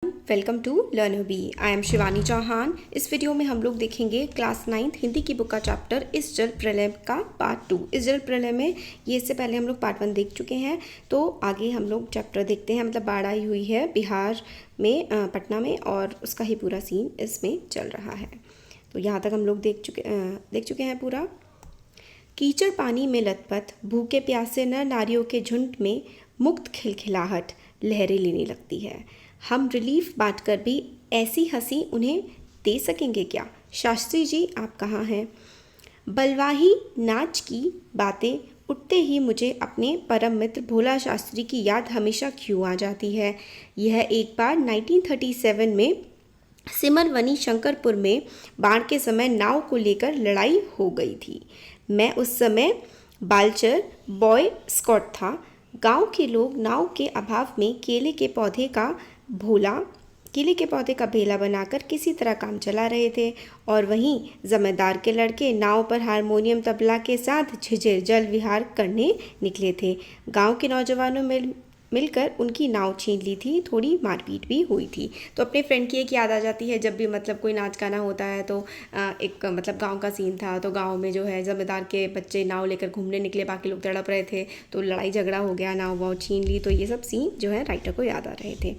Welcome to learner B. I am Shivani Chauhan. इस video में हम लोग देखेंगे क्लास 9th हिंदी की बुक का चैप्टर इस जल प्रलय का पार्ट 2। इस जल प्रलय में ये इससे पहले हम लोग पार्ट 1 देख चुके हैं, तो आगे हम लोग चैप्टर देखते हैं। मतलब बाढ़ आई हुई है बिहार में, पटना में, और उसका ही पूरा सीन इसमें चल रहा है। तो यहाँ तक हम लोग देख चुके हैं पूरा। कीचड़ पानी में लथपथ भूखे प्यासे नर नारियों के झुंड में मुक्त खिलखिलाहट लहरें लेने लगती है। हम रिलीफ बांटकर भी ऐसी हंसी उन्हें दे सकेंगे क्या? शास्त्री जी आप कहाँ हैं? बलवाही नाच की बातें उठते ही मुझे अपने परम मित्र भोला शास्त्री की याद हमेशा क्यों आ जाती है। यह एक बार 1937 में सिमरवनी शंकरपुर में बाढ़ के समय नाव को लेकर लड़ाई हो गई थी। मैं उस समय बालचर बॉय स्कॉट था। गांव के लोग नाव के अभाव में केले के पौधे का भेला बनाकर किसी तरह काम चला रहे थे, और वहीं जमींदार के लड़के नाव पर हारमोनियम तबला के साथ झिझिर जल विहार करने निकले थे। गांव के नौजवानों मिलकर उनकी नाव छीन ली थी। थोड़ी मारपीट भी हुई थी। तो अपने फ्रेंड की एक याद आ जाती है जब भी मतलब कोई नाच गाना होता है। तो एक मतलब गांव का सीन था। तो गांव में जो है जमींदार के बच्चे नाव लेकर घूमने निकले, बाकी लोग तड़प रहे थे, तो लड़ाई झगड़ा हो गया, नाव वाव छीन ली। तो ये सब सीन जो है राइटर को याद आ रहे थे।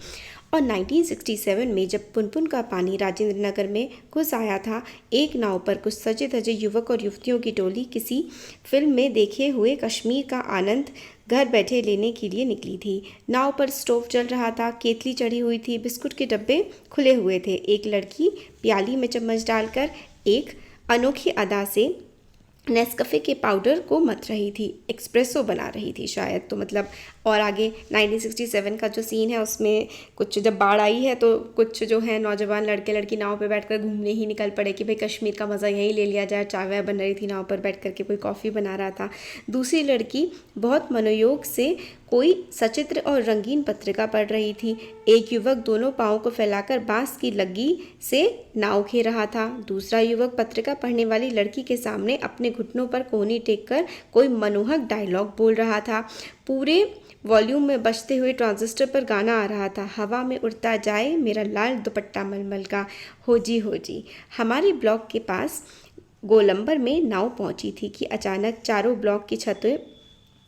और 1967 में जब पुनपुन का पानी राजेंद्र नगर में घुस आया था, एक नाव पर कुछ सजे धजे युवक और युवतियों की टोली किसी फिल्म में देखे हुए कश्मीर का आनंद घर बैठे लेने के लिए निकली थी। नाव पर स्टोव चल रहा था, केतली चढ़ी हुई थी, बिस्कुट के डब्बे खुले हुए थे। एक लड़की प्याली में चम्मच डालकर एक अनोखी अदा से नेस्कफे के पाउडर को मथ रही थी, एक्सप्रेसो बना रही थी शायद। तो मतलब और आगे 1967 का जो सीन है उसमें कुछ जब बाढ़ आई है तो कुछ जो है नौजवान लड़के लड़की नाव पे बैठकर घूमने ही निकल पड़े कि भाई कश्मीर का मज़ा यहीं ले लिया जाए। चाय वाय बन रही थी नाव पर बैठ करके, कोई कॉफ़ी बना रहा था। दूसरी लड़की बहुत मनोयोग से कोई सचित्र और रंगीन पत्रिका पढ़ रही थी। एक युवक दोनों पाँवों को फैलाकर बांस की लग्गी से नाव खे रहा था। दूसरा युवक पत्रिका पढ़ने वाली लड़की के सामने अपने घुटनों पर कोहनी टेक कर कोई मनोहक डायलॉग बोल रहा था। पूरे वॉल्यूम में बजते हुए ट्रांजिस्टर पर गाना आ रहा था, हवा में उड़ता जाए मेरा लाल दुपट्टा मलमल का, हो जी। हमारे ब्लॉक के पास गोलंबर में नाव पहुंची थी कि अचानक चारों ब्लॉक की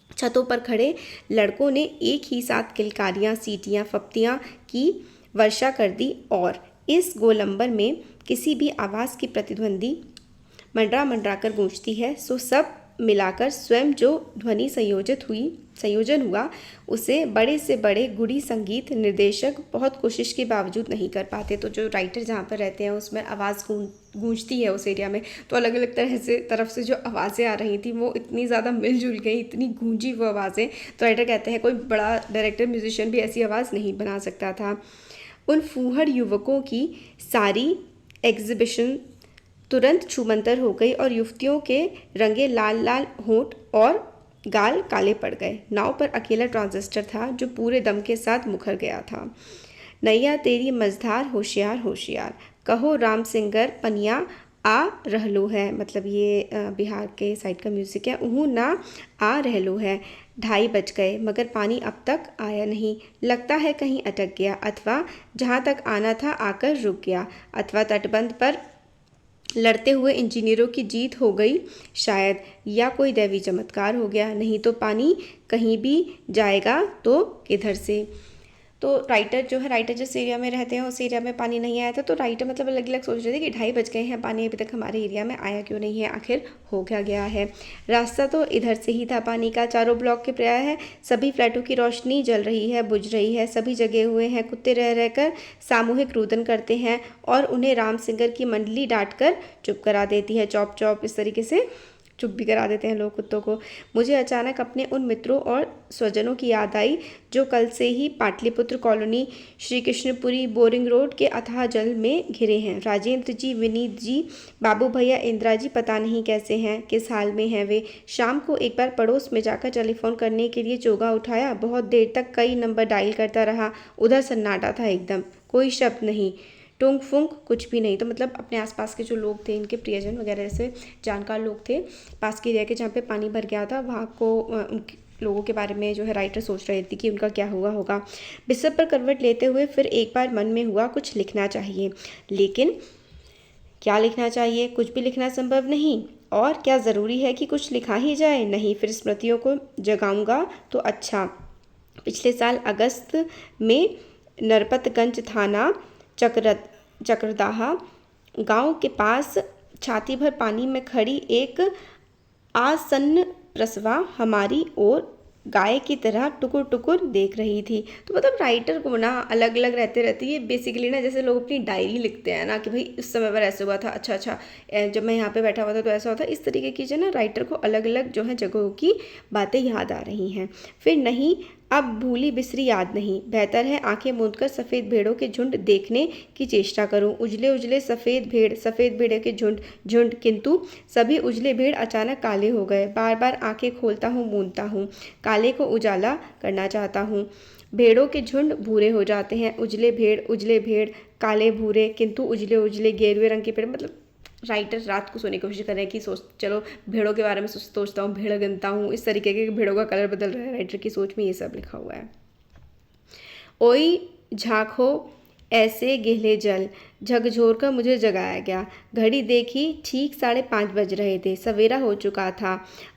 छतों पर खड़े लड़कों ने एक ही साथ किलकारियाँ, सीटियाँ, फप्तियाँ की वर्षा कर दी, और इस गोलंबर में किसी भी आवाज़ की प्रतिध्वनि मंडरा कर गूंजती है, सो सब मिलाकर स्वयं जो ध्वनि संयोजन हुआ उसे बड़े से बड़े गुड़ी संगीत निर्देशक बहुत कोशिश के बावजूद नहीं कर पाते। तो जो राइटर जहाँ पर रहते हैं उसमें आवाज़ गूंजती है उस एरिया में, तो अलग अलग तरफ से जो आवाज़ें आ रही थी वो इतनी ज़्यादा मिलजुल गई, इतनी गूंजी वो आवाज़ें। तो राइटर कहते हैं कोई बड़ा डायरेक्टर म्यूजिशियन भी ऐसी आवाज़ नहीं बना सकता था। उन फूहड़ युवकों की सारी एग्जिबिशन तुरंत छूमंतर हो गई और युवतियों के रंगे लाल लाल होंठ और गाल काले पड़ गए। नाव पर अकेला ट्रांजिस्टर था जो पूरे दम के साथ मुखर गया था। नैया तेरी मझधार होशियार होशियार, कहो राम सिंगर पनिया आ रहलो है। मतलब ये बिहार के साइड का म्यूज़िक है। उहू ना आ रहलो है। 2:30 बज गए मगर पानी अब तक आया नहीं। लगता है कहीं अटक गया, अथवा जहाँ तक आना था आकर रुक गया, अथवा तटबंध पर लड़ते हुए इंजीनियरों की जीत हो गई शायद, या कोई दैवी चमत्कार हो गया। नहीं तो पानी कहीं भी जाएगा तो किधर से। तो राइटर जिस एरिया में रहते हैं उस एरिया में पानी नहीं आया था। तो राइटर मतलब अलग अलग सोच रहे थे कि 2:30 बज गए हैं, पानी अभी तक हमारे एरिया में आया क्यों नहीं है, आखिर हो क्या गया है। रास्ता तो इधर से ही था पानी का। चारों ब्लॉक के प्राय है सभी फ्लैटों की रोशनी जल रही है, बुझ रही है। सभी जगे हुए हैं। कुत्ते रह रहकर सामूहिक रुदन करते हैं और उन्हें राम सिंगर की मंडली डांट कर चुप करा देती है। चौप चौप इस तरीके से चुप भी करा देते हैं लोग कुत्तों को। मुझे अचानक अपने उन मित्रों और स्वजनों की याद आई जो कल से ही Pataliputra colony, Shri Krishnapuri, boring road के अथाह जल में घिरे हैं। राजेंद्र जी, विनीत जी, बाबू भैया, इंदिरा जी पता नहीं कैसे हैं, किस हाल में हैं वे। शाम को एक बार पड़ोस में जाकर टेलीफोन करने के लिए चोगा उठाया। बहुत देर तक कई नंबर डायल करता रहा। उधर सन्नाटा था एकदम, कोई शब्द नहीं, टूंग फूंक कुछ भी नहीं। तो मतलब अपने आसपास के जो लोग थे, इनके प्रियजन वगैरह से जानकार लोग थे पास के एरिया के जहाँ पे पानी भर गया था, वहाँ को लोगों के बारे में जो है राइटर सोच रहे थे कि उनका क्या हुआ होगा। बिस्तर पर करवट लेते हुए फिर एक बार मन में हुआ कुछ लिखना चाहिए, लेकिन क्या लिखना चाहिए? कुछ भी लिखना संभव नहीं। और क्या ज़रूरी है कि कुछ लिखा ही जाए? नहीं, फिर स्मृतियों को जगाऊंगा तो अच्छा। पिछले साल अगस्त में नरपतगंज थाना चक्रदाहा गांव के पास छाती भर पानी में खड़ी एक आसन्न प्रसवा हमारी ओर गाय की तरह टुकुर टुकुर देख रही थी। तो मतलब राइटर को ना अलग अलग रहते ये बेसिकली ना जैसे लोग अपनी डायरी लिखते हैं ना कि भाई इस समय पर ऐसे हुआ था, अच्छा अच्छा जब मैं यहाँ पे बैठा हुआ था तो ऐसा हुआ था, इस तरीके की जो ना राइटर को अलग अलग जो है जगहों की बातें याद आ रही हैं। फिर नहीं, अब भूली बिसरी याद नहीं, बेहतर है आंखें मूंदकर सफ़ेद भेड़ों के झुंड देखने की चेष्टा करूं। उजले उजले सफ़ेद भेड़ों के झुंड झुंड, किंतु सभी उजले भेड़ अचानक काले हो गए। बार बार आंखें खोलता हूँ, मूंदता हूँ, काले को उजाला करना चाहता हूँ। भेड़ों के झुंड भूरे हो जाते हैं, उजले भेड़ काले भूरे, किंतु उजले उजले गेरुए रंग के पेड़। मतलब राइटर रात को सोने की कोशिश कर रहे हैं कि चलो भेड़ों के बारे में सोचता हूँ, भेड़ गिनता हूँ, इस तरीके के भेड़ों का कलर बदल रहा है। राइटर की सोच में ये सब लिखा हुआ है। ओई झाँको ऐसे गहले जल, झकझोर कर मुझे जगाया गया। घड़ी देखी, ठीक 5:30 बज रहे थे, सवेरा हो चुका था।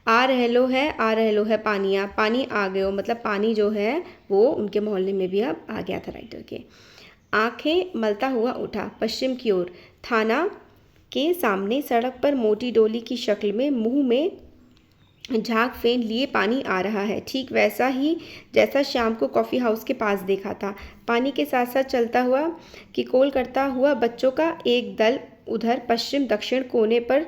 आ रहलो है पानी आ गयो, मतलब पानी जो है वो उनके मोहल्ले में भी अब आ गया था राइटर के। आंखें मलता हुआ उठा पश्चिम की ओर। थाना के सामने सड़क पर मोटी डोली की शक्ल में मुंह में झाग फेंक लिए पानी आ रहा है, ठीक वैसा ही जैसा शाम को कॉफ़ी हाउस के पास देखा था। पानी के साथ साथ चलता हुआ किकोल करता हुआ बच्चों का एक दल उधर पश्चिम दक्षिण कोने पर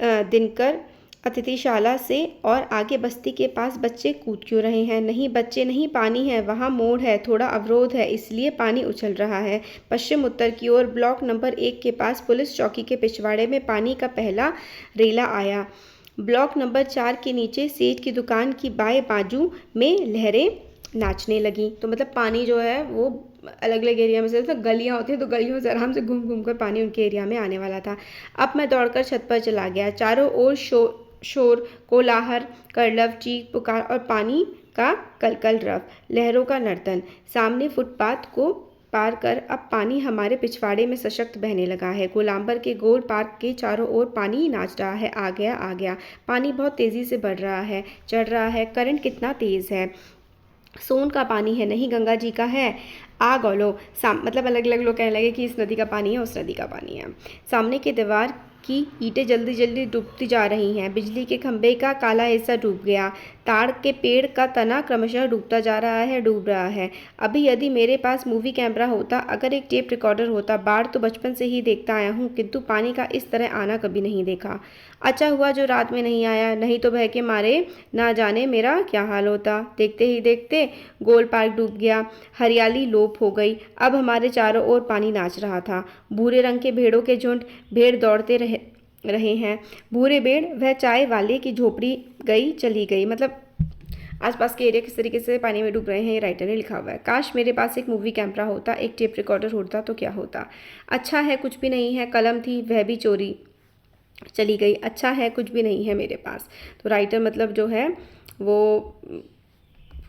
दिनकर अतिथिशाला से, और आगे बस्ती के पास बच्चे कूद क्यों रहे हैं? नहीं बच्चे नहीं, पानी है, वहाँ मोड़ है, थोड़ा अवरोध है, इसलिए पानी उछल रहा है। पश्चिम उत्तर की ओर ब्लॉक नंबर 1 के पास पुलिस चौकी के पिछवाड़े में पानी का पहला रेला आया। ब्लॉक नंबर 4 के नीचे सेठ की दुकान की बाएं बाजू में लहरें नाचने लगी। तो मतलब पानी जो है वो अलग अलग एरिया में से, तो गलियाँ होती हैं तो गलियों से आराम से घूम घूम कर पानी उनके एरिया में आने वाला था। अब मैं दौड़कर छत पर चला गया। चारों ओर शोर कोलाहल, करलव, चीख पुकार और पानी का कलकल रव, लहरों का नर्तन। सामने फुटपाथ को पार कर अब पानी हमारे पिछवाड़े में सशक्त बहने लगा है। गोलांबर के गोल पार्क के चारों ओर पानी नाच रहा है। आ गया। पानी बहुत तेज़ी से बढ़ रहा है, चढ़ रहा है। करंट कितना तेज़ है। सोन का पानी है, नहीं गंगा जी का है। आ गौलो मतलब अलग अलग लोग कहने लगे कि इस नदी का पानी है, उस नदी का पानी है। सामने की दीवार की ईंटें जल्दी जल्दी डूबती जा रही हैं। बिजली के खंभे का काला हिस्सा डूब गया। ताड़ के पेड़ का तना क्रमशः डूब रहा है। अभी यदि मेरे पास मूवी कैमरा होता, अगर एक टेप रिकॉर्डर होता। बाढ़ तो बचपन से ही देखता आया हूँ, किंतु पानी का इस तरह आना कभी नहीं देखा। अच्छा हुआ जो रात में नहीं आया, नहीं तो भय के मारे ना जाने मेरा क्या हाल होता। देखते ही देखते गोल पार्क डूब गया, हरियाली लोप हो गई। अब हमारे चारों ओर पानी नाच रहा था। भूरे रंग के भेड़ों के झुंड, भेड़ दौड़ते रहे हैं। भूरे भेड़, वह चाय वाले की झोपड़ी चली गई। मतलब आसपास के एरिया किस तरीके से पानी में डूब रहे हैं, ये राइटर ने लिखा हुआ है। काश मेरे पास एक मूवी कैमरा होता, एक टेप रिकॉर्डर होता तो क्या होता। अच्छा है कुछ भी नहीं है, कलम थी वह भी चोरी चली गई। अच्छा है कुछ भी नहीं है मेरे पास। तो राइटर मतलब जो है वो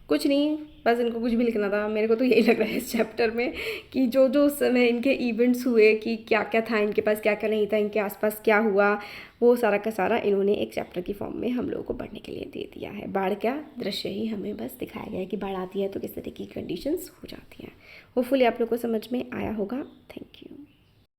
कुछ नहीं, बस इनको कुछ भी लिखना था। मेरे को तो यही लग रहा है इस चैप्टर में कि जो जो उस समय इनके इवेंट्स हुए, कि क्या क्या था इनके पास, क्या क्या नहीं था, इनके आसपास क्या हुआ, वो सारा का सारा इन्होंने एक चैप्टर की फॉर्म में हम लोगों को पढ़ने के लिए दे दिया है। बाढ़ का दृश्य ही हमें बस दिखाया गया है कि बाढ़ आती है तो किस तरह की कंडीशंस हो जाती हैं। होपफुली आप लोग को समझ में आया होगा। Thank you.